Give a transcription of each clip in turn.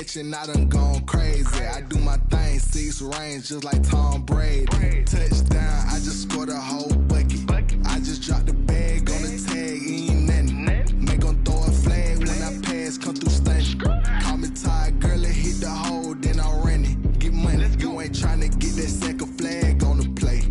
catching, I done gone crazy. I do my thing, 6 range, just like Tom Brady. Touchdown, I just scored a whole bucket. I just dropped the bag on the tag, ain't nothing. Make 'em throw a flag when I pass, come through stunning. Call me tired, girl, it hit the hole, then I'm running. Get money, you ain't tryna get that second flag on the play.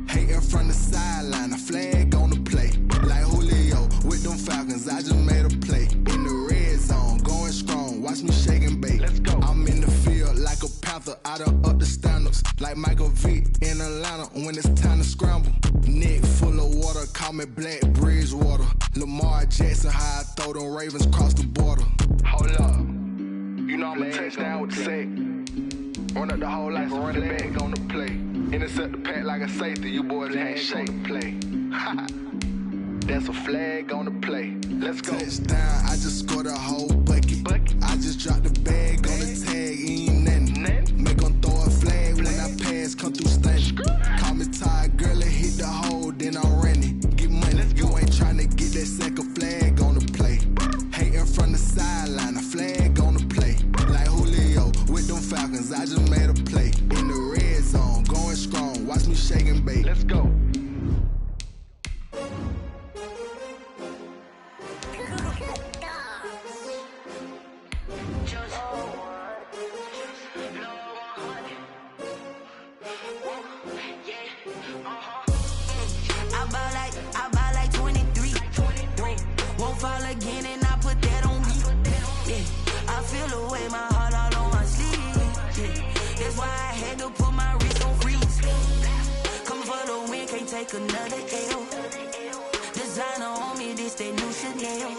Hating from the sideline, a flag on the play. Like Julio with them Falcons, I just made a play. In the red zone, going strong, watch me shake and bake. I'm in the field like a panther, I done up the standards. Like Michael Vick in Atlanta when it's time to scramble. Neck full of water, call me Black Bridgewater. Lamar Jackson, how I throw them Ravens cross the border. Hold up, you know I'm a touchdown with the sack. Run up the whole life, running back on the play. Intercept the pack like a safety, you boys ain't shake the play. That's a flag on the play. Let's go. Touchdown, I just scored a whole bucket. I just dropped the bag on the tag, ain't nothing. Make 'em throw a flag when I pass, come through stunning. Call me tired, girl, it hit the hole, then I'm running. Get money, you ain't tryna get that second flag on the play. Hating from the sideline, a flag on the play. Like Julio with them Falcons, I just made a play. In the red zone, going strong, watch me shake and bake. Let's go. I buy like 23. Won't fall again and I put that on me. Yeah, I feel the way, my heart all on my sleeve. Yeah, that's why I had to put my wrist on freeze. Coming for the win, can't take another L. Designer on me, this that new Chanel.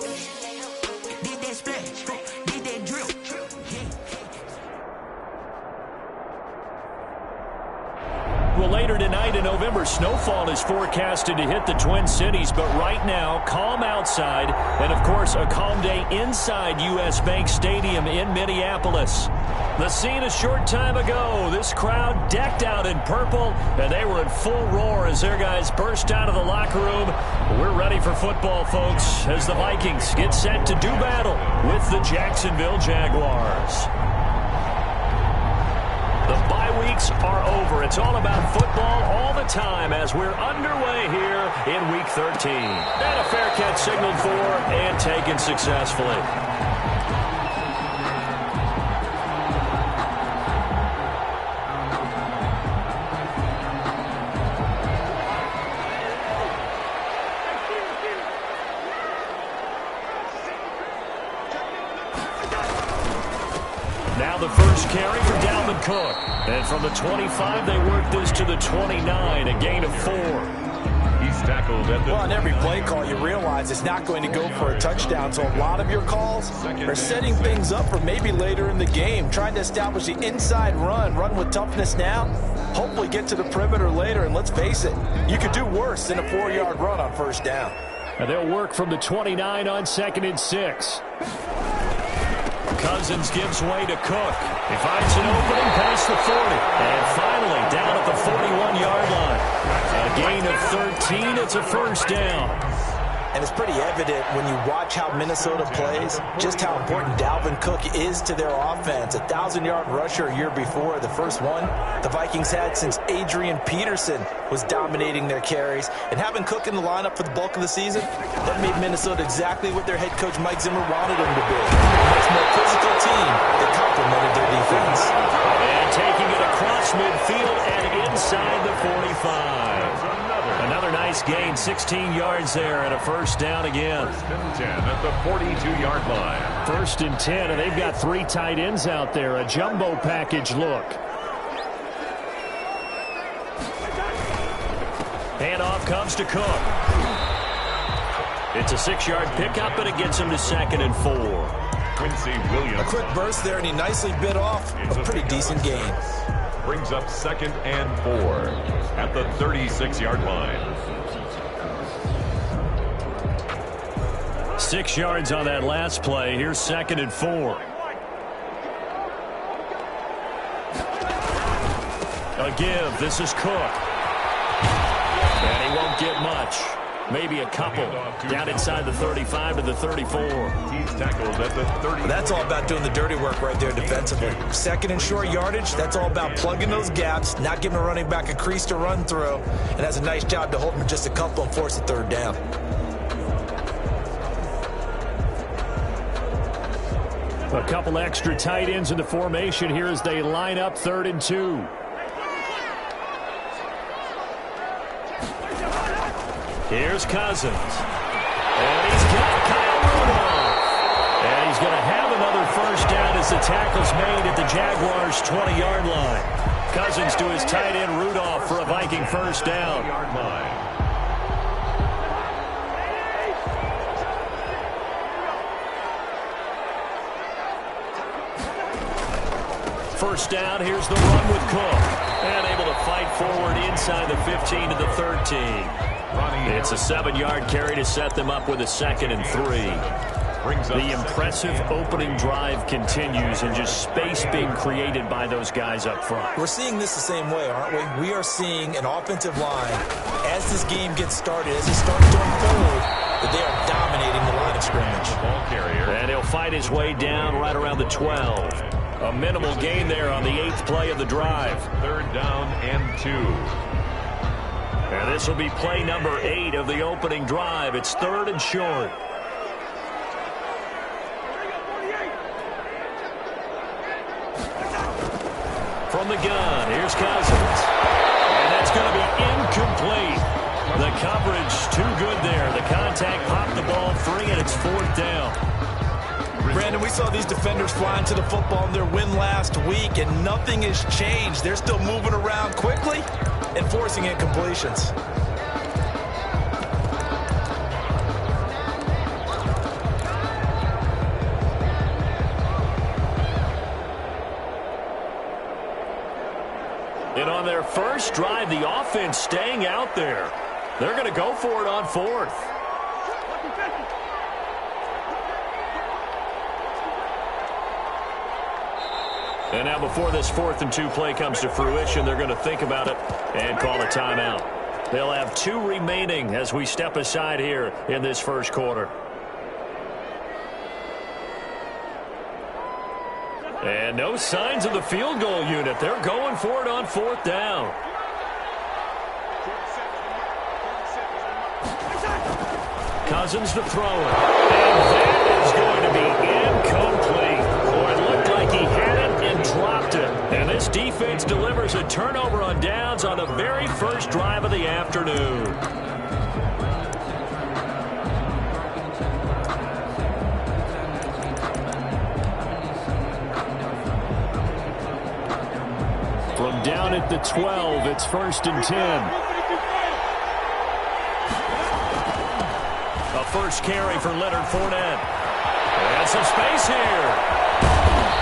Did that splash, did that drip. Well, later tonight in November, snowfall is forecasted to hit the Twin Cities, but right now, calm outside, and of course, a calm day inside U.S. Bank Stadium in Minneapolis. The scene a short time ago, this crowd decked out in purple, and they were in full roar as their guys burst out of the locker room. We're ready for football, folks, as the Vikings get set to do battle with the Jacksonville Jaguars. The bye weeks are over. It's all about football all the time as we're underway here in Week 13. And a fair catch signaled for and taken successfully. Now the first carry for Dalvin Cook. And from the 25, they work this to the 29, a gain of 4. He's tackled at the... Well, on every play call, you realize it's not going to go for a touchdown. So a lot of your calls are setting things up for maybe later in the game, trying to establish the inside run with toughness now, hopefully get to the perimeter later. And let's face it, you could do worse than a 4-yard run on first down. And they'll work from the 29 on 2nd and 6. Cousins gives way to Cook. He finds an opening past the 40. And finally, down at the 41-yard line. A gain of 13. It's a first down. And it's pretty evident when you watch how Minnesota plays, just how important Dalvin Cook is to their offense. 1,000-yard rusher a year before, the first one the Vikings had since Adrian Peterson was dominating their carries. And having Cook in the lineup for the bulk of the season, that made Minnesota exactly what their head coach Mike Zimmer wanted them to be. A much more physical team that complemented their defense. And taking it across midfield and inside the 45. Another nice gain, 16 yards there, and a first down again. 1st and 10 at the 42-yard line. 1st and 10, and they've got 3 tight ends out there. A jumbo package look. Handoff comes to Cook. It's a 6-yard pickup, and it gets him to 2nd and 4. Quincy Williams. A quick burst there, and he nicely bit off a pretty decent gain. Brings up 2nd and 4 at the 36-yard line. 6 yards on that last play. Here's 2nd and 4. A give. This is Cook. And he won't get much. maybe a couple down inside the 35 to the 34. He's tackled at the 30. That's all about doing the dirty work right there defensively. Second and short yardage, that's all about plugging those gaps, not giving a running back a crease to run through, and has a nice job to hold him just a couple and force a third down. A couple extra tight ends in the formation here as they line up 3rd and 2. Here's Cousins. And he's got Kyle Rudolph. And he's going to have another first down as the tackle's made at the Jaguars' 20-yard line. Cousins to his tight end Rudolph for a Viking first down. First down, here's the run with Cook. And able to fight forward inside the 15 to the 13. It's a 7-yard carry to set them up with a 2nd and 3. The impressive opening drive continues and just space being created by those guys up front. We're seeing this the same way, aren't we? We are seeing an offensive line, as this game gets started, as it starts to unfold, that they are dominating the line of scrimmage. And he'll fight his way down right around the 12. A minimal gain there on the 8th play of the drive. 3rd down and 2. And this will be play number 8 of the opening drive. It's 3rd and short. From the gun, here's Cousins. And that's going to be incomplete. The coverage too good there. The contact popped the ball free, and it's 4th down. Brandon, we saw these defenders flying to the football in their win last week, and nothing has changed. They're still moving around quickly and forcing incompletions. And on their first drive, the offense staying out there. They're going to go for it on 4th. And now before this 4th and 2 play comes to fruition, they're going to think about it and call a timeout. They'll have 2 remaining as we step aside here in this first quarter. And no signs of the field goal unit. They're going for it on 4th down. Cousins to throw it. And that is going to be incomplete. Boy, it looked like he had it and dropped it. And this defense delivers a turnover on downs on the very first drive of the afternoon. From down at the 12, it's 1st and 10. A first carry for Leonard Fournette. And some space here.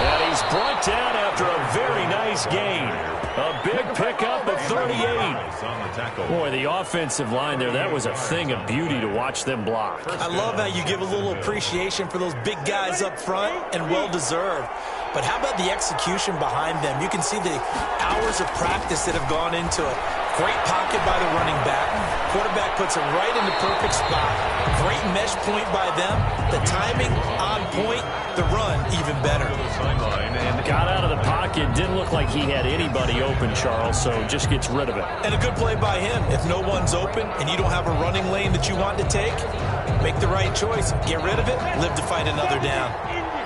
And he's brought down after a very nice gain. A big pickup of 38. Boy, the offensive line there, that was a thing of beauty to watch them block. I love how you give a little appreciation for those big guys up front, and well-deserved. But how about the execution behind them? You can see the hours of practice that have gone into it. Great pocket by the running back. Quarterback puts it right in the perfect spot. Great mesh point by them. The timing on point. The run even better. Got out of the pocket. Didn't look like he had anybody open, Charles, so just gets rid of it. And a good play by him. If no one's open and you don't have a running lane that you want to take, make the right choice. Get rid of it. Live to fight another down.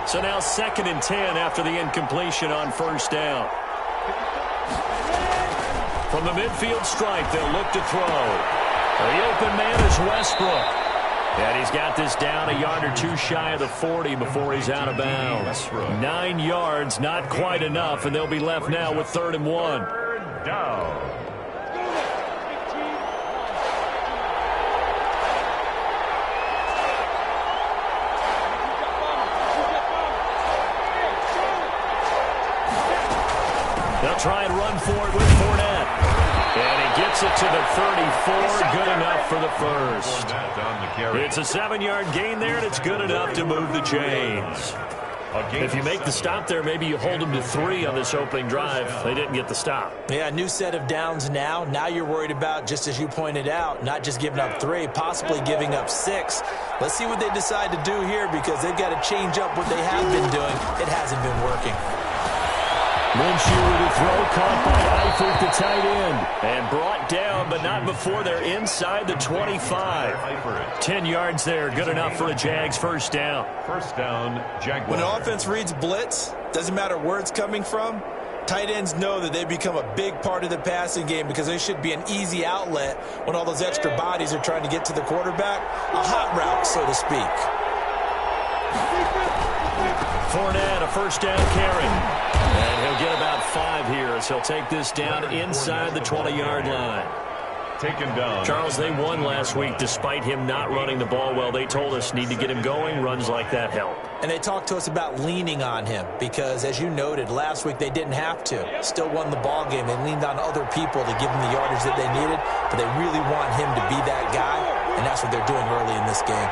So now 2nd and 10 after the incompletion on 1st down. From the midfield stripe, they'll look to throw. The open man is Westbrook. And he's got this down a yard or 2 shy of the 40 before he's out of bounds. 9 yards, not quite enough, and they'll be left now with 3rd and 1. Third down. They'll try and run for it with Fournette. And he gets it to the 34. Good enough for the first. It's a 7-yard gain there, and it's good enough to move the chains. If you make the stop there, maybe you hold them to 3 on this opening drive. They didn't get the stop. Yeah, new set of downs now. Now you're worried about, just as you pointed out, not just giving up 3, possibly giving up 6. Let's see what they decide to do here, because they've got to change up what they have been doing. It hasn't been working. Minshew with a throw caught by Eifert, the tight end, and brought down, but not before they're inside the 25. 10 yards there, good enough for a Jags first down. First down, Jaguars. When an offense reads blitz, doesn't matter where it's coming from, tight ends know that they become a big part of the passing game, because they should be an easy outlet when all those extra bodies are trying to get to the quarterback. A hot route, so to speak. Fournette, a first down carry. And he'll get about 5 here as he'll take this down inside the 20-yard line. Taken down. Charles, they won last week despite him not running the ball well. They told us need to get him going. Runs like that help. And they talked to us about leaning on him because, as you noted, last week they didn't have to. Still won the ball game. They leaned on other people to give them the yardage that they needed, but they really want him to be that guy, and that's what they're doing early in this game.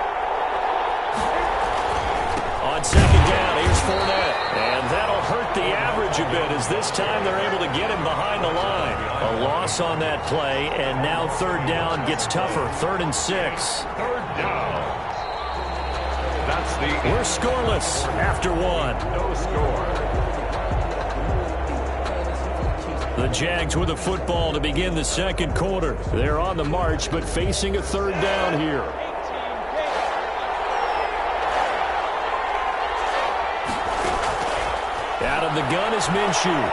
On second down, here's Fournette. And that'll hurt the average a bit as this time they're able to get him behind the line. A loss on that play, and now third down gets tougher. 3rd and 6. Third down. That's the... We're scoreless after 1. No score. The Jags with the football to begin the second quarter. They're on the march, but facing a third down here. Out of the gun is Minshew.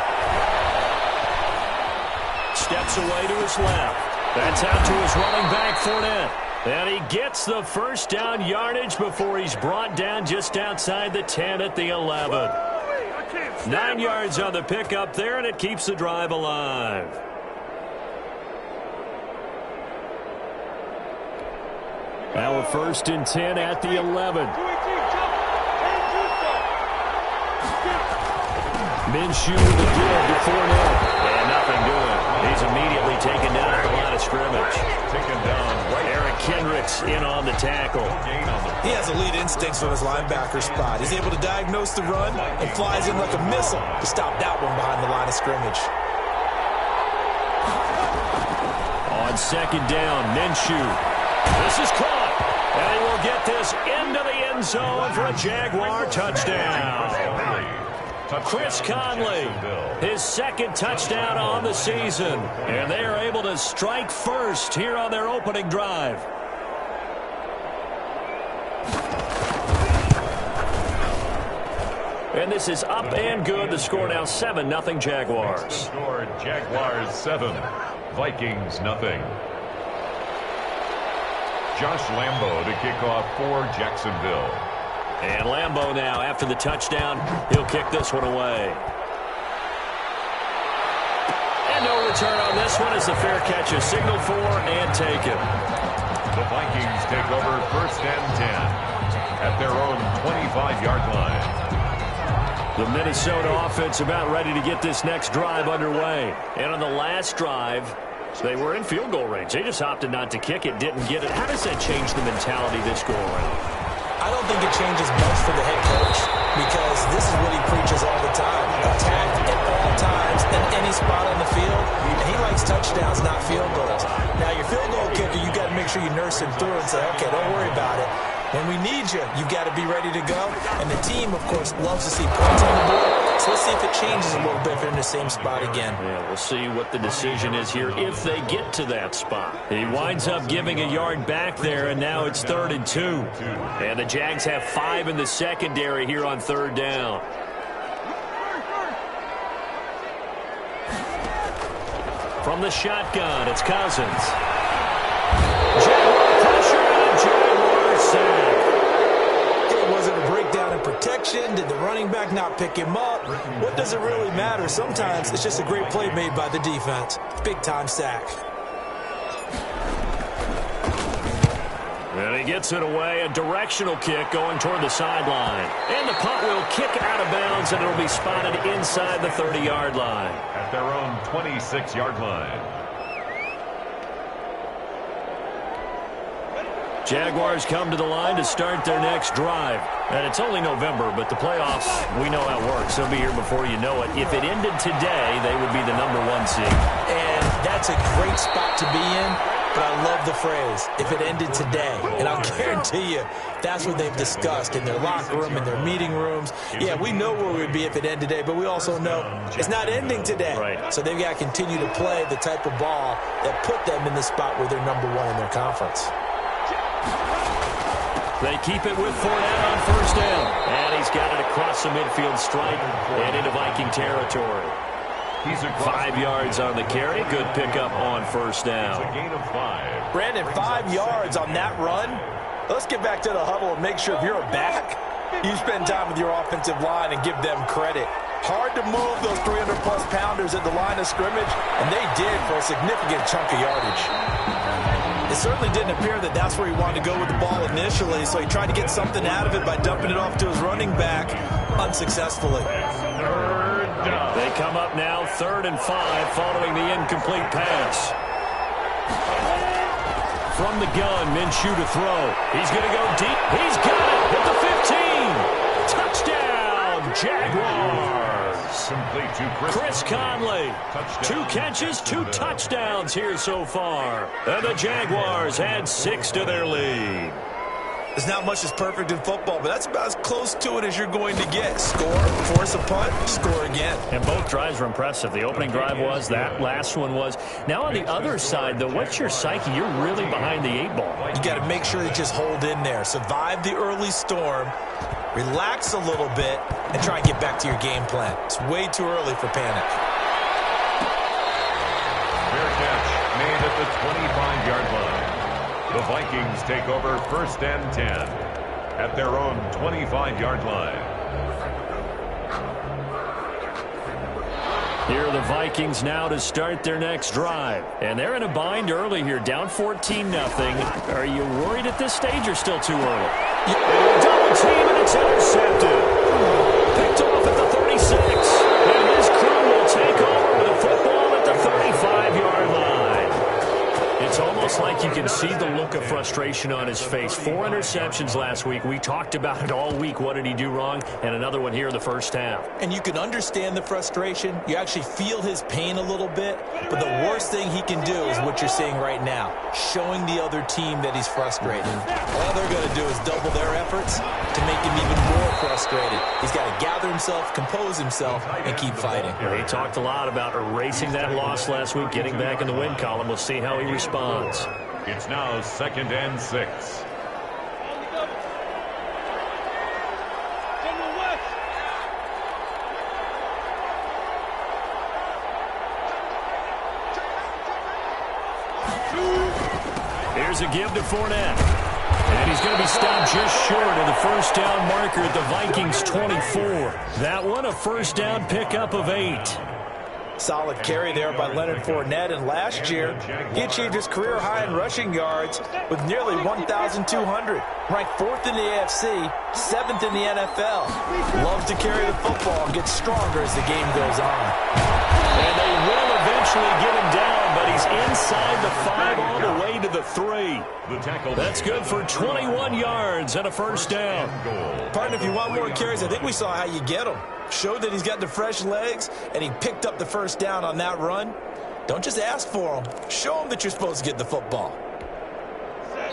Steps away to his left. That's out to his running back, Fournette. And he gets the first down yardage before he's brought down just outside the 10 at the 11. 9 yards on the pickup there, and it keeps the drive alive. Now a 1st and 10 at the 11. Minshew with a give to Fournette. And nothing doing. He's immediately taken down at the line of scrimmage. Taken down right. Eric Kendricks in on the tackle. He has elite instincts from his linebacker spot. He's able to diagnose the run and flies in like a missile to stop that one behind the line of scrimmage. On second down, Minshew. This is caught. And he will get this into the end zone for a Jaguar touchdown. Chris Conley, his 2nd touchdown on the season. And they are able to strike first here on their opening drive. And this is up and good. The score now 7-0 Jaguars. Score Jaguars 7, Vikings nothing. Josh Lambo to kick off for Jacksonville. And Lambo now, after the touchdown, he'll kick this one away. And no return on this one as the fair catch is signaled for and taken. The Vikings take over 1st and 10 at their own 25-yard line. The Minnesota offense about ready to get this next drive underway. And on the last drive, they were in field goal range. They just opted not to kick it, didn't get it. How does that change the mentality this go around? I don't think it changes much for the head coach, because this is what he preaches all the time. Attack at all times in any spot on the field. And he likes touchdowns, not field goals. Now, your field goal kicker, you got to make sure you nurse him through and say, okay, don't worry about it. When we need you, you've got to be ready to go. And the team, of course, loves to see points on the board. So let's see if it changes a little bit if they're in the same spot again. Yeah, we'll see what the decision is here if they get to that spot. He winds up giving a yard back there, and now it's 3rd and 2. And the Jags have 5 in the secondary here on 3rd down. From the shotgun, it's Cousins. Jaguar pressure and Jaguar sack. It wasn't a breakdown in protection. Did the running back not pick him up? What does it really matter? Sometimes it's just a great play made by the defense. Big-time sack. And he gets it away, a directional kick going toward the sideline. And the punt will kick out of bounds, and it'll be spotted inside the 30-yard line. At their own 26-yard line. Jaguars come to the line to start their next drive. And it's only November, but the playoffs, we know how it works. They'll be here before you know it. If it ended today, they would be the #1 seed. And that's a great spot to be in, but I love the phrase, if it ended today. And I'll guarantee you, that's what they've discussed in their locker room, in their meeting rooms. Yeah, we know where we'd be if it ended today, but we also know it's not ending today. Right. So they've got to continue to play the type of ball that put them in the spot where they're #1 in their conference. They keep it with Fournette on first down. And he's got it across the midfield stripe and into Viking territory. He's 5 yards on the carry. Good pickup on first down. It's a gain of 5. Brandon, 5 yards on that run. Let's get back to the huddle and make sure if you're a back, you spend time with your offensive line and give them credit. Hard to move those 300-plus pounders at the line of scrimmage, and they did for a significant chunk of yardage. It certainly didn't appear that that's where he wanted to go with the ball initially, so he tried to get something out of it by dumping it off to his running back unsuccessfully. They come up now 3rd and 5 following the incomplete pass. From the gun, Minshew to throw. He's going to go deep. He's got it at the 15. Touchdown, Jaguars. Complete to Chris Conley. 2 catches, 2 touchdowns here so far. And the Jaguars add 6 to their lead. There's not much that's perfect in football, but that's about as close to it as you're going to get. Score, force a punt, score again. And both drives were impressive. The opening drive was, that last one was. Now on the other side, though, what's your psyche? You're really behind the 8 ball. You got to make sure you just hold in there. Survive the early storm, relax a little bit, and try and get back to your game plan. It's way too early for panic. Fair catch made at the 25-yard line. The Vikings take over 1st and 10 at their own 25-yard line. Here are the Vikings now to start their next drive. And they're in a bind early here, down 14-0. Are you worried at this stage or still too early? Double team, and it's intercepted. Picked off at the 36. And this crew will take over with a football at the 35-yard line. It's almost like you can see the look of frustration on his face. 4 interceptions last week. We talked about it all week. What did he do wrong? And another one here in the first half. And you can understand the frustration. You actually feel his pain a little bit. But the worst thing he can do is what you're seeing right now, showing the other team that he's frustrated. All they're going to do is double their efforts to make him even more frustrated. He's got to gather himself, compose himself, and keep fighting. He talked a lot about erasing that loss last week, getting back in the win column. We'll see how he responds. It's now 2nd and 6. Here's a give to Fournette. And he's going to be stopped just short of the first down marker at the Vikings 24. That one a first down pickup of 8. Solid carry there by Leonard Fournette, and last year he achieved his career high in rushing yards with nearly 1,200. Ranked 4th in the AFC, 7th in the NFL. Loves to carry the football and gets stronger as the game goes on. And they will eventually get him down, but he's inside the 5 all the way to the 3. That's good for 21 yards and a first down. Partner, if you want more carries, I think we saw how you get them. Showed that he's got the fresh legs, and he picked up the first down on that run. Don't just ask for them. Show them that you're supposed to get the football.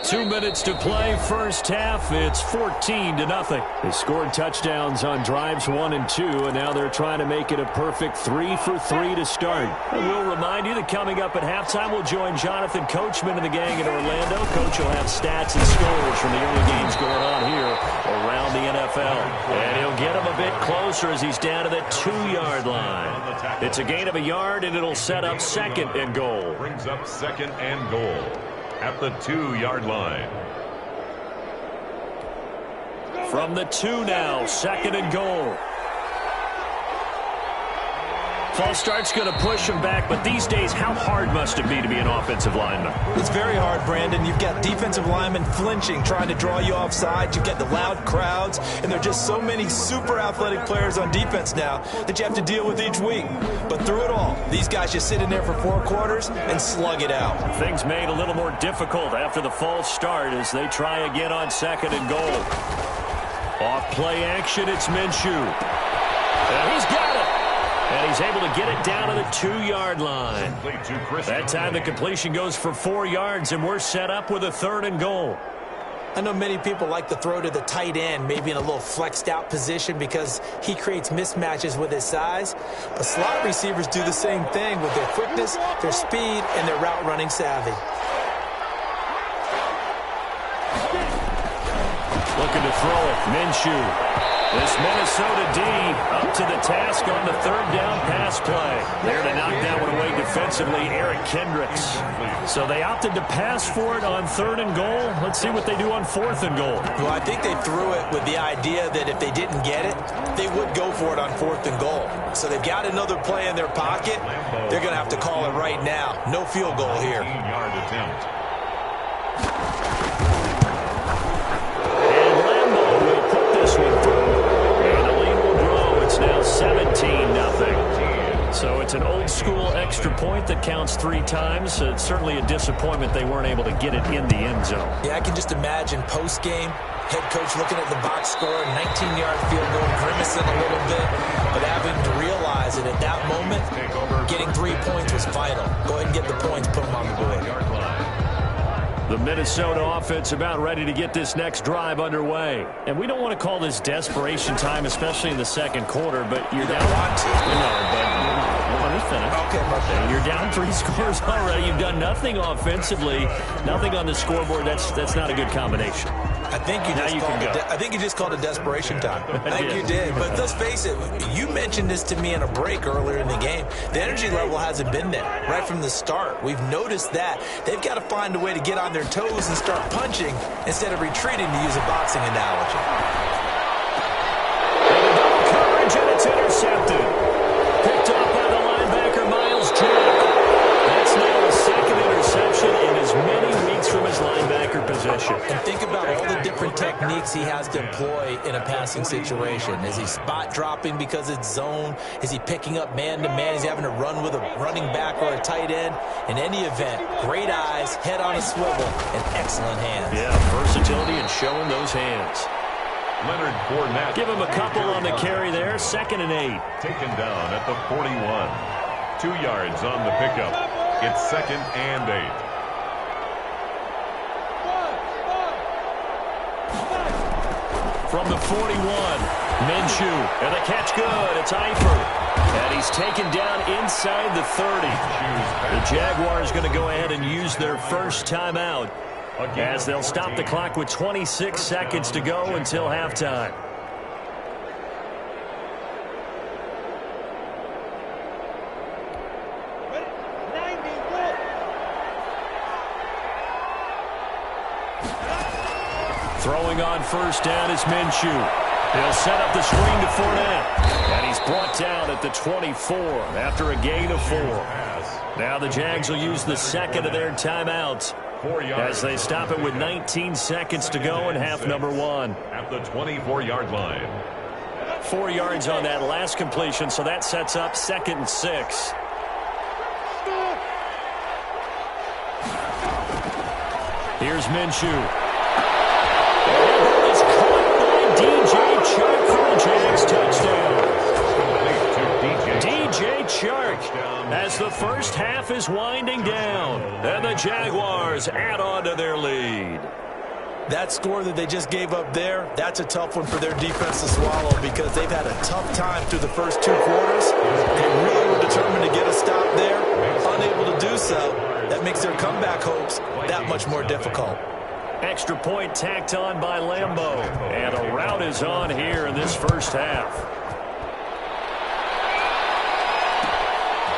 2 minutes to play, first half. It's 14-0. They scored touchdowns on drives 1 and 2, and now they're trying to make it a perfect 3 for 3 to start. And we'll remind you that coming up at halftime, we'll join Jonathan Coachman and the gang in Orlando. Coach will have stats and scores from the early games going on here around the NFL. And he'll get him a bit closer as he's down to the 2-yard line. It's a gain of a yard, and it'll set up 2nd and goal. Brings up 2nd and goal at the 2-yard line. From the 2 now, 2nd and goal. False start's going to push him back, but these days, how hard must it be to be an offensive lineman? It's very hard, Brandon. You've got defensive linemen flinching, trying to draw you off sides. You've got the loud crowds, and there are just so many super athletic players on defense now that you have to deal with each week. But through it all, these guys just sit in there for 4 quarters and slug it out. Things made a little more difficult after the false start as they try again on 2nd and goal. Off play action, it's Minshew. And he's got it. And he's able to get it down to the 2-yard line. That time the completion goes for 4 yards, and we're set up with a 3rd and goal. I know many people like to throw to the tight end, maybe in a little flexed out position because he creates mismatches with his size. But slot receivers do the same thing with their quickness, their speed, and their route running savvy. Looking to throw it, Minshew. This Minnesota D up to the task on the 3rd down pass play. There to knock that one away defensively, Eric Kendricks. So they opted to pass for it on 3rd and goal. Let's see what they do on 4th and goal. Well, I think they threw it with the idea that if they didn't get it, they would go for it on 4th and goal. So they've got another play in their pocket. They're going to have to call it right now. No field goal here. 15-yard attempt. Now 17-0. So it's an old-school extra point that counts 3 times. It's certainly a disappointment they weren't able to get it in the end zone. Yeah, I can just imagine post-game, head coach looking at the box score, 19-yard field goal, grimacing a little bit, but having to realize that at that moment, getting 3 points was vital. Go ahead and get the points, put them on the board. The Minnesota offense about ready to get this next drive underway. And we don't want to call this desperation time, especially in the 2nd quarter, but you're down. Let me finish. Okay, and you're down 3 scores already. You've done nothing offensively, nothing on the scoreboard. That's not a good combination. I think you just called it desperation time. I think you did. But let's face it, you mentioned this to me in a break earlier in the game. The energy level hasn't been there right from the start. We've noticed that. They've got to find a way to get on their toes and start punching instead of retreating, to use a boxing analogy. Coverage, and it's intercepted. Picked up by the linebacker, Miles Jack. That's now the 2nd interception in as many weeks from his linebacker position. And think about all the different techniques he has to employ in a passing situation. Is he spot dropping because it's zone? Is he picking up man-to-man? Is he having to run with a running back or a tight end? In any event, great eyes, head on a swivel, and excellent hands. Yeah, versatility and showing those hands. Leonard Fournette. Give him a couple on the carry there. 2nd and 8. Taken down at the 41. 2 yards on the pickup. It's 2nd and 8. From the 41, Minshew, and the catch good. It's Eifert, and he's taken down inside the 30. The Jaguars going to go ahead and use their first timeout as they'll stop the clock with 26 seconds to go until halftime. Throwing on 1st down is Minshew. He'll set up the screen to Fournette. And he's brought down at the 24 after a gain of 4. Now the Jags will use the 2nd of their timeouts as they stop it with 19 seconds to go in half number 1. At the 24-yard line. 4 yards on that last completion, so that sets up 2nd and 6. Here's Minshew. It's caught by DJ Chark for the Jags touchdown. DJ Chark as the first half is winding down, and the Jaguars add on to their lead. That score that they just gave up there, that's a tough one for their defense to swallow because they've had a tough time through the first 2 quarters. They really were determined to get a stop there, unable to do so. That makes their comeback hopes that much more difficult. Extra point tacked on by Lambeau, and a rout is on here in this first half.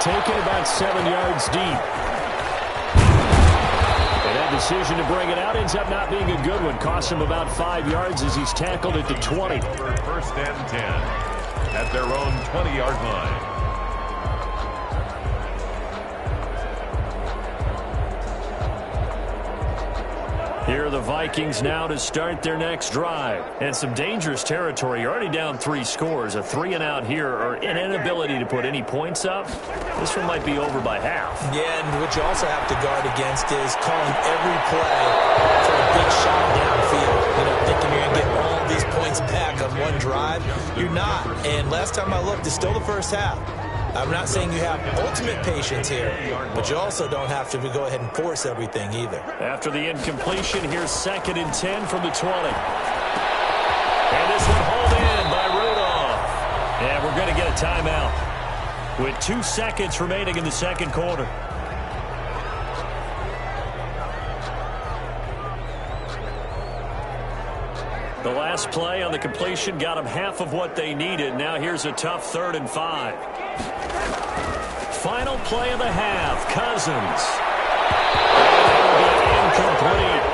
Taken about 7 yards deep. And that decision to bring it out ends up not being a good one. Costs him about 5 yards as he's tackled at the 20. 1st and 10 at their own 20-yard line. Here are the Vikings now to start their next drive. And some dangerous territory. You're already down 3 scores. A 3-and-out here, or an inability to put any points up. This one might be over by half. Yeah, and what you also have to guard against is calling every play for a big shot downfield. You know, thinking you're going to get all these points back one drive. You're not. And last time I looked, it's still the first half. I'm not saying you have ultimate patience here, but you also don't have to go ahead and force everything either. After the incompletion, here's 2nd and 10 from the 20. And this one hauled in by Rudolph. And we're going to get a timeout with 2 seconds remaining in the second quarter. The last play on the completion got them half of what they needed. Now here's a tough 3rd and 5. Final play of the half, Cousins. Incomplete.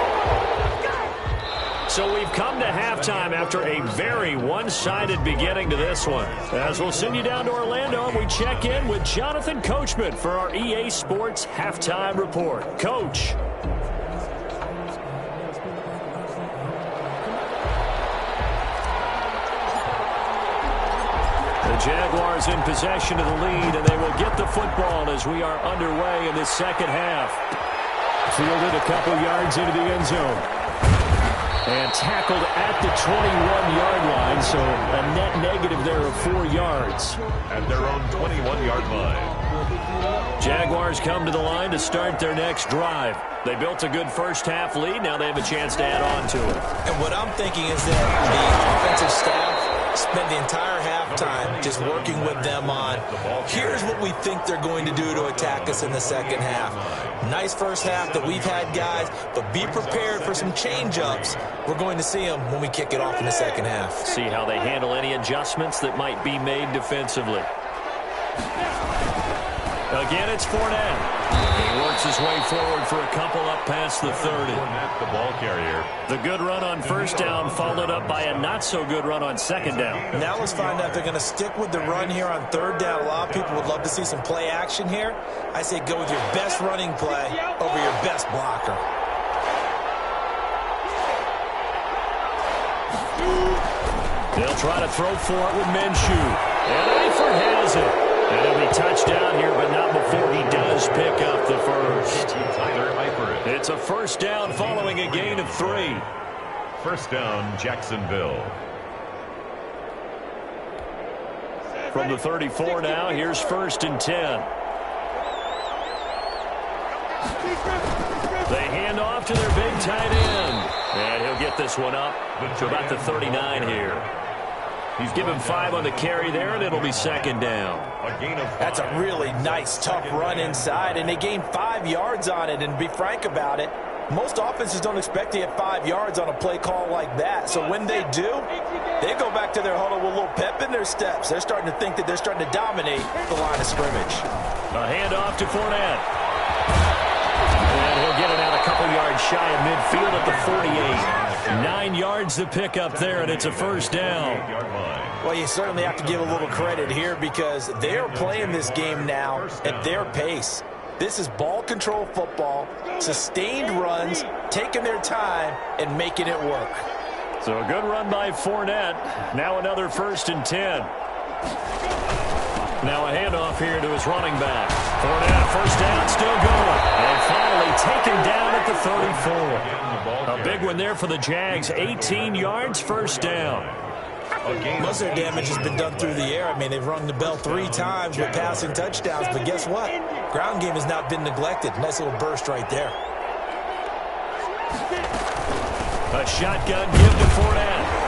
So we've come to halftime after a very one-sided beginning to this one. As we'll send you down to Orlando, and we check in with Jonathan Coachman for our EA Sports Halftime Report. Coach. The Jaguars in possession of the lead, and they will get the football as we are underway in this second half. Fielded a couple yards into the end zone. And tackled at the 21-yard line, so a net negative there of 4 yards. At their own 21-yard line. Jaguars come to the line to start their next drive. They built a good first-half lead. Now they have a chance to add on to it. And what I'm thinking is that the offensive staff spent the entire halftime just working with them on, here's what we think they're going to do to attack us in the second half. Nice first half that we've had, guys, but be prepared for some change-ups. We're going to see them when we kick it off in the second half. See how they handle any adjustments that might be made defensively. Again, it's Fournette. He works his way forward for a couple up past the 30. The ball carrier. The good run on first down followed up by a not-so-good run on second down. Now let's find out if they're going to stick with the run here on third down. A lot of people would love to see some play action here. I say go with your best running play over your best blocker. They'll try to throw for it with Minshew. And Eifert has it. And he'll be touchdown here, but not before he does pick up the first. It's a first down following a gain of 3. First down, Jacksonville. From the 34 now, here's 1st and 10. They hand off to their big tight end. And he'll get this one up to about the 39 here. He's given 5 on the carry there, and it'll be second down. That's a really nice, tough run inside, and they gained 5 yards on it. And to be frank about it, most offenses don't expect to get 5 yards on a play call like that. So when they do, they go back to their huddle with a little pep in their steps. They're starting to think that they're starting to dominate the line of scrimmage. A handoff to Fournette. And he'll get it out a couple yards shy of midfield at the 48. 9 yards to pick up there, and it's a first down. Well, you certainly have to give a little credit here because they are playing this game now at their pace. This is ball control football, sustained runs, taking their time, and making it work. So a good run by Fournette. Now another 1st and 10. Now a handoff here to his running back. Fournette, first down, still going. And finally taken down at the 34. A big one there for the Jags. 18 yards, first down. Most of their damage has been done through the air. I mean, they've rung the bell 3 times with passing touchdowns. But guess what? Ground game has not been neglected. Nice little burst right there. A shotgun give to Fournette.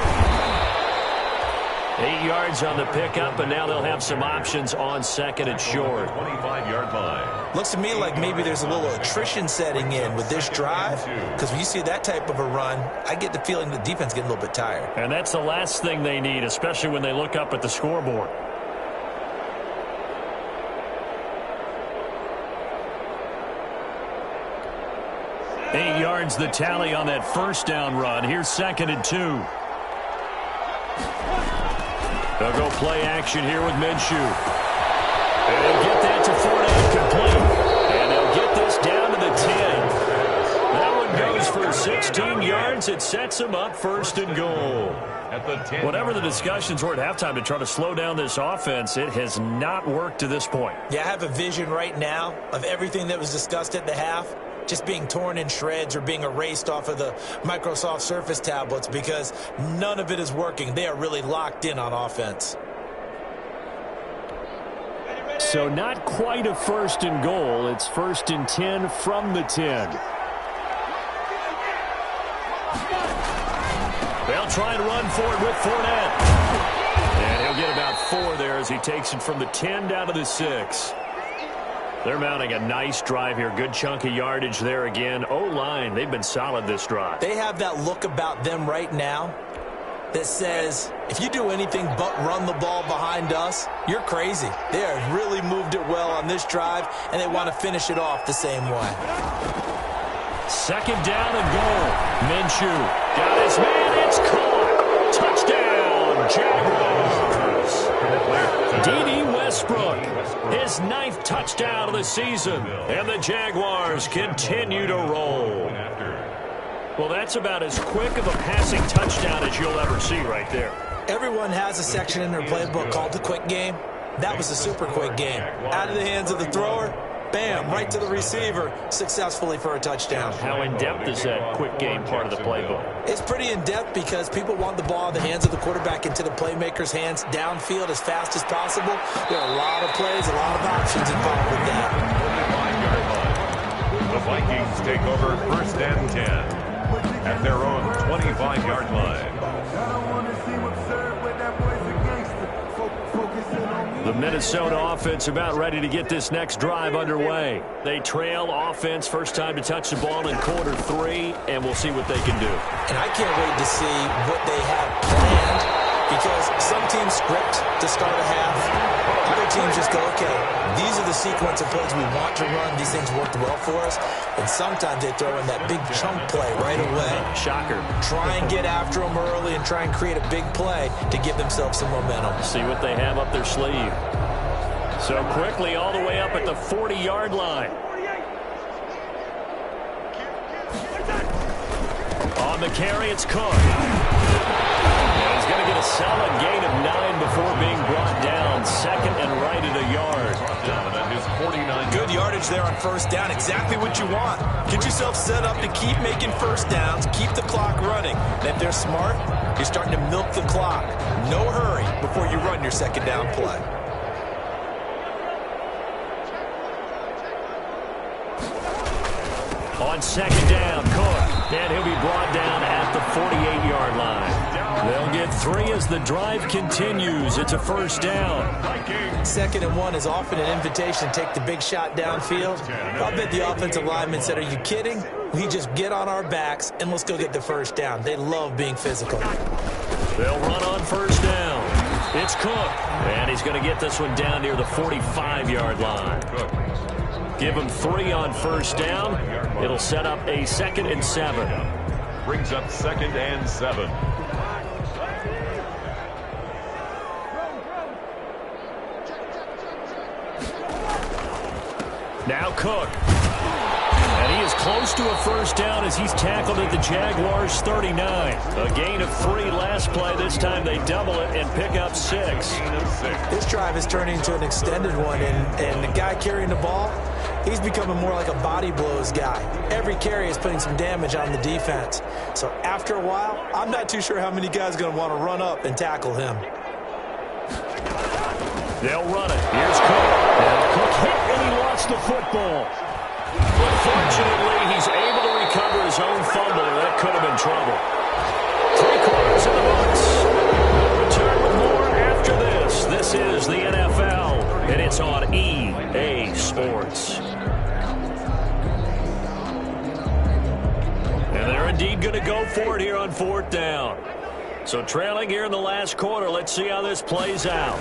8 yards on the pickup, and now they'll have some options on second and short. 25-yard line. Looks to me like maybe there's a little attrition setting in with this drive, because when you see that type of a run, I get the feeling the defense getting a little bit tired. And that's the last thing they need, especially when they look up at the scoreboard. Eight yards the tally on that first down run. Here's 2nd and 2. They'll go play action here with Minshew. And they'll get that to Fournette complete. And they'll get this down to the 10. That one goes for 16 yards. It sets him up first and goal. Whatever the discussions were at halftime to try to slow down this offense, it has not worked to this point. Yeah, I have a vision right now of everything that was discussed at the half just being torn in shreds or being erased off of the Microsoft Surface tablets because none of it is working. They are really locked in on offense. So not quite a first and goal. It's first and 10 from the 10. They'll try and run for it with Fournette. And he'll get about 4 there as he takes it from the 10 down to the 6. They're mounting a nice drive here. Good chunk of yardage there again. O-line, they've been solid this drive. They have that look about them right now that says, if you do anything but run the ball behind us, you're crazy. They have really moved it well on this drive, and they want to finish it off the same way. Second down and goal. Minshew got his man. It's caught. Touchdown, Jaguars. D.D. Westbrook, his 9th touchdown of the season. And the Jaguars continue to roll. Well, that's about as quick of a passing touchdown as you'll ever see right there. Everyone has a section in their playbook called the quick game. That was a super quick game. Out of the hands of the thrower, bam, right to the receiver, successfully for a touchdown. How in-depth is that quick game part of the playbook? It's pretty in-depth because people want the ball in the hands of the quarterback into the playmaker's hands downfield as fast as possible. There are a lot of plays, a lot of options involved with that. The Vikings take over first and 10 at their own 25-yard line. The Minnesota offense about ready to get this next drive underway. They trail offense, first time to touch the ball in quarter 3, and we'll see what they can do. And I can't wait to see what they have planned because some teams script to start a half. Other teams just go, okay, these are the sequence of plays we want to run. These things worked well for us. And sometimes they throw in that big chunk play right away. Shocker. Try and get after them early and try and create a big play to give themselves some momentum. See what they have up their sleeve. So quickly all the way up at the 40-yard line. On the carry, it's Cook. And he's going to get a solid gain of 9 before being brought down. Second and right at a yard. Good yardage there on first down. Exactly what you want. Get yourself set up to keep making first downs. Keep the clock running. And if they're smart, you're starting to milk the clock. No hurry before you run your second down play. On second down, Cook. And he'll be brought down at the 48-yard line. They'll get 3 as the drive continues. It's a first down. Second and 1 is often an invitation to take the big shot downfield. I'll bet the offensive lineman said, are you kidding? We just get on our backs and let's go get the first down. They love being physical. They'll run on first down. It's Cook. And he's going to get this one down near the 45-yard line. Give him 3 on first down. It'll set up a 2nd and 7. Brings up 2nd and 7. Now Cook. And he is close to a first down as he's tackled at the Jaguars' 39. A gain of 3 last play. This time they double it and pick up 6. This drive is turning into an extended one, and the guy carrying the ball, he's becoming more like a body blows guy. Every carry is putting some damage on the defense. So after a while, I'm not too sure how many guys are going to want to run up and tackle him. They'll run it. Here's Cook. And Cook hit and he lost the football. But fortunately, he's able to recover his own fumble, or that could have been trouble. 3 quarters in the books. We'll return with more after this. This is the NFL, and it's on EA Sports. And they're indeed going to go for it here on 4th down. So trailing here in the last quarter, let's see how this plays out.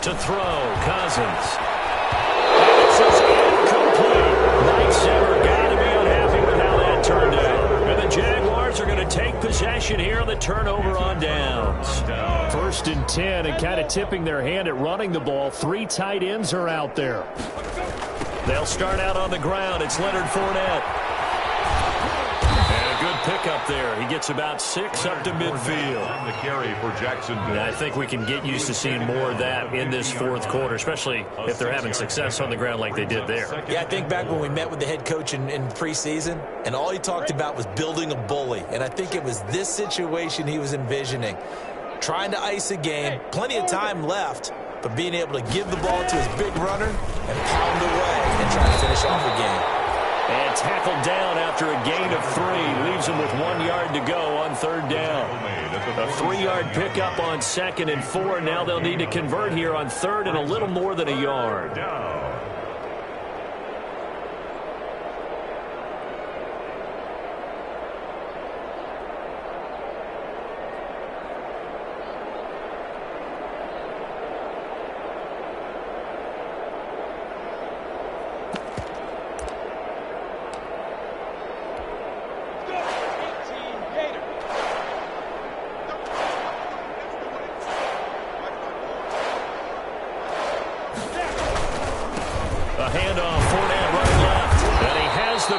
To throw, Cousins. This is incomplete. Mike Zimmer got to be unhappy with how that turned out. And the Jaguars are going to take possession here on the turnover on downs. 1st and 10, and kind of tipping their hand at running the ball. 3 tight ends are out there. They'll start out on the ground. It's Leonard Fournette. And pickup there. He gets about 6 up to midfield. And the carry for Jacksonville. I think we can get used to seeing more of that in this fourth quarter, especially if they're having success on the ground like they did there. Yeah, I think back when we met with the head coach in preseason, and all he talked about was building a bully. And I think it was this situation he was envisioning. Trying to ice a game, plenty of time left, but being able to give the ball to his big runner and pound away and try to finish off the game. And tackled down after a gain of 3. Leaves him with 1 yard to go on third down. A 3-yard pickup on 2nd and 4. Now they'll need to convert here on 3rd and a little more than a yard.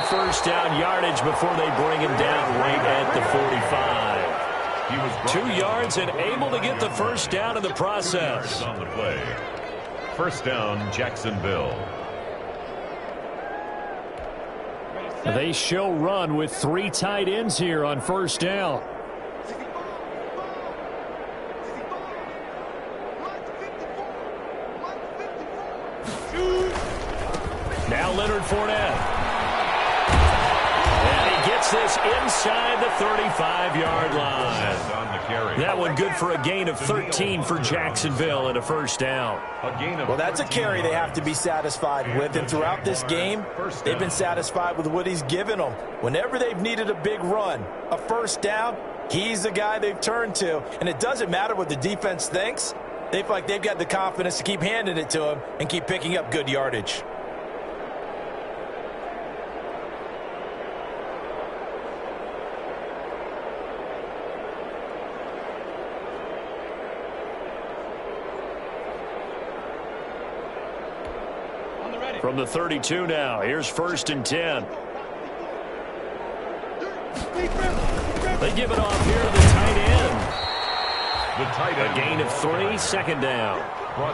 First down yardage before they bring him down right at the 45. He was 2 yards and able to get the first down in the process. On the play. First down, Jacksonville. They show run with 3 tight ends here on first down. Now Leonard Fournette. This inside the 35-yard line. That one good for a gain of 13 for Jacksonville and a first down. Well, that's a carry they have to be satisfied with. And throughout this game, they've been satisfied with what he's given them. Whenever they've needed a big run, a first down, he's the guy they've turned to. And it doesn't matter what the defense thinks. They feel like they've got the confidence to keep handing it to him and keep picking up good yardage. From the 32 now, here's 1st and 10. They give it off here to the tight end. A gain of 3, 2nd down.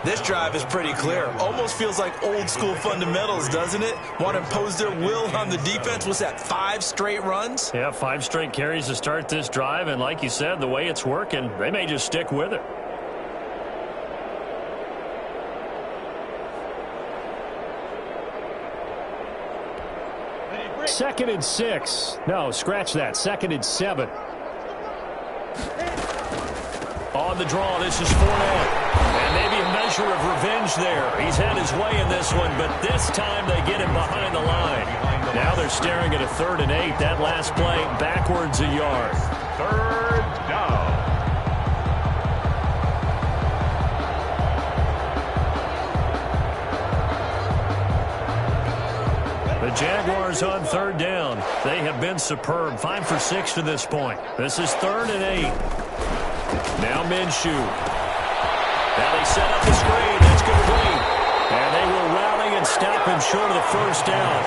This drive is pretty clear. Almost feels like old school fundamentals, doesn't it? Want to impose their will on the defense. Was that 5 straight runs? Yeah, 5 straight carries to start this drive. And like you said, the way it's working, they may just stick with it. Second and 6. No, scratch that. 2nd and 7. On the draw, this is Fournette. And maybe a measure of revenge there. He's had his way in this one, but this time they get him behind the line. Now they're staring at a 3rd and 8. That last play backwards a yard. 3rd down. The Jaguars on 3rd down. They have been superb. 5 for 6 to this point. This is 3rd and 8. Now Minshew. Now they set up the screen. That's complete. And they will rally and stop him short of the first down.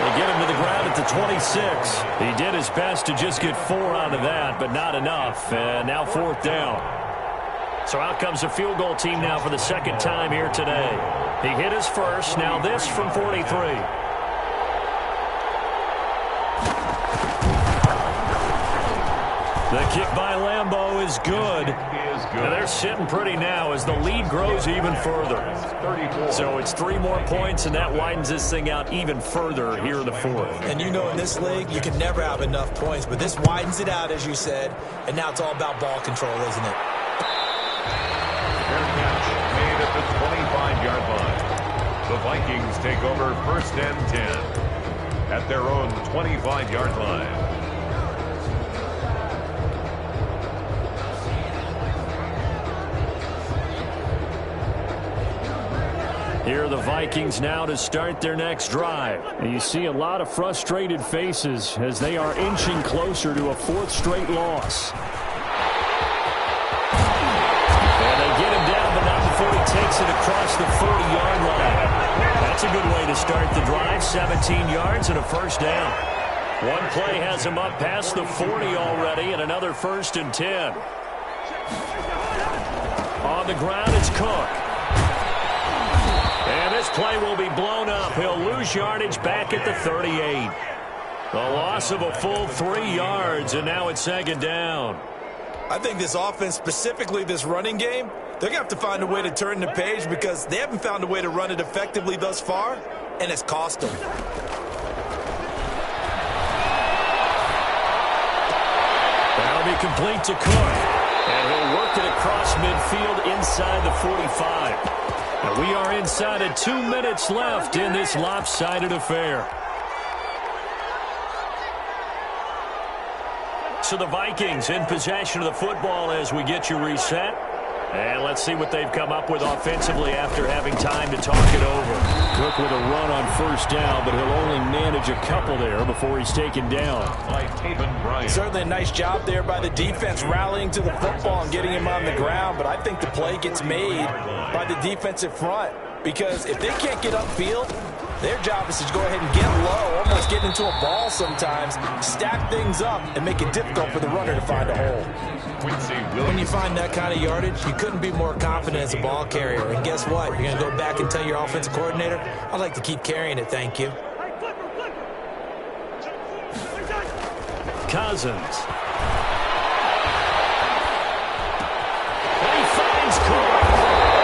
They get him to the ground at the 26. He did his best to just get 4 out of that, but not enough. And now 4th down. So out comes a field goal team now for the 2nd time here today. He hit his first. Now this from 43. The kick by Lambeau is good. And they're sitting pretty now as the lead grows even further. So it's 3 more points, and that widens this thing out even further here in the 4th. And you know in this league, you can never have enough points, but this widens it out, as you said, and now it's all about ball control, isn't it? Fair catch made at the 25-yard line. The Vikings take over 1st and 10 at their own 25-yard line. Here are the Vikings now to start their next drive. And you see a lot of frustrated faces as they are inching closer to a 4th straight loss. And they get him down, but not before he takes it across the 40-yard line. That's a good way to start the drive. 17 yards and a first down. One play has him up past the 40 already, and another 1st and 10. On the ground, it's Cook. And this play will be blown up. He'll lose yardage back at the 38. The loss of a full 3 yards, and now it's 2nd down. I think this offense, specifically this running game, they're going to have to find a way to turn the page because they haven't found a way to run it effectively thus far, and it's cost them. That'll be complete to Cook. And he'll work it across midfield inside the 45. And we are inside of 2 minutes left in this lopsided affair. So the Vikings in possession of the football as we get you reset. And let's see what they've come up with offensively after having time to talk it over. Cook with a run on 1st down, but he'll only manage a couple there before he's taken down. Certainly a nice job there by the defense rallying to the football and getting him on the ground, but I think the play gets made by the defensive front because if they can't get upfield, their job is to go ahead and get low, almost get into a ball sometimes, stack things up, and make it difficult for the runner to find a hole. When you find that kind of yardage, you couldn't be more confident as a ball carrier. And guess what? You're going to go back and tell your offensive coordinator, I'd like to keep carrying it, thank you. Cousins. And he finds Cook.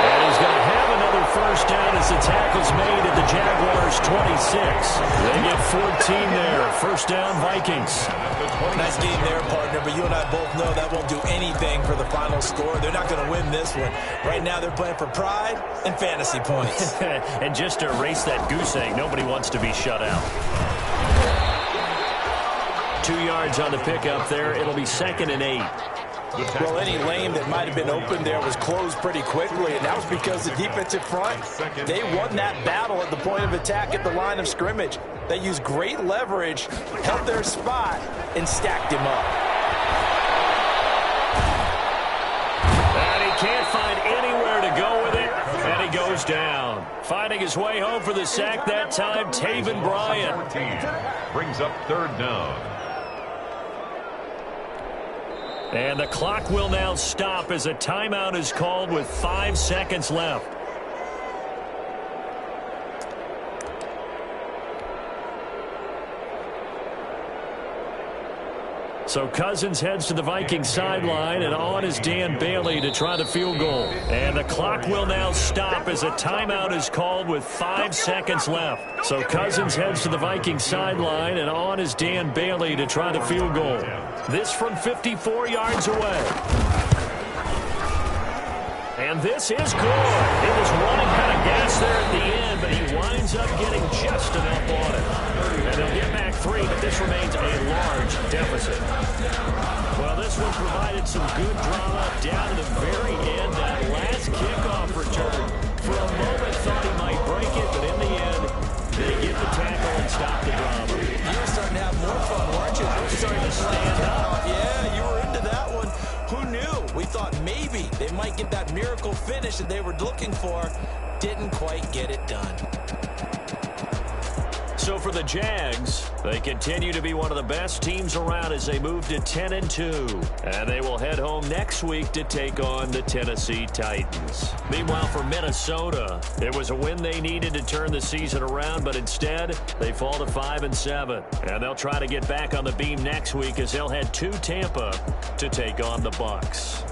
And he's going to have another 1st down as the tackle's made at the Jaguars' 26. They get 14 there. 1st down, Vikings. Nice game there, partner, but you and I both know that won't do anything for the final score. They're not going to win this one. Right now they're playing for pride and fantasy points. And just to erase that goose egg, nobody wants to be shut out. 2 yards on the pickup there. It'll be 2nd and 8. Well, any lane that might have been open there was closed pretty quickly, and that was because the defensive front, they won that battle at the point of attack at the line of scrimmage. They used great leverage, held their spot, and stacked him up. And he can't find anywhere to go with it, and he goes down. Finding his way home for the sack that time, Taven Bryan. Brings up 3rd down. And the clock will now stop as a timeout is called with 5 seconds left. So Cousins heads to the Vikings sideline, and on is Dan Bailey to try the field goal. And the clock will now stop as a timeout is called with 5 seconds left. So Cousins heads to the Vikings sideline, and on is Dan Bailey to try the field goal. This from 54 yards away. And this is good. It was running out of gas there at the end, but he winds up getting just enough on it. And they'll get back 3, but this remains a large deficit. Well, this one provided some good drama down to the very end. That last kickoff return, for a moment, thought he might break it, but in the end, they get the tackle and stop the drama. You were starting to have more fun, weren't you? You were starting to stand out. Yeah, you were into that one. Who knew? We thought maybe they might get that miracle finish that they were looking for. Didn't quite get it done. So for the Jags, they continue to be one of the best teams around as they move to 10-2. And they will head home next week to take on the Tennessee Titans. Meanwhile, for Minnesota, it was a win they needed to turn the season around, but instead, they fall to 5-7. And they'll try to get back on the beam next week as they'll head to Tampa to take on the Bucs.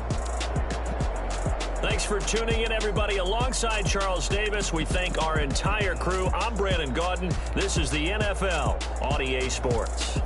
Thanks for tuning in, everybody. Alongside Charles Davis, we thank our entire crew. I'm Brandon Gaudin. This is the NFL on EA Sports.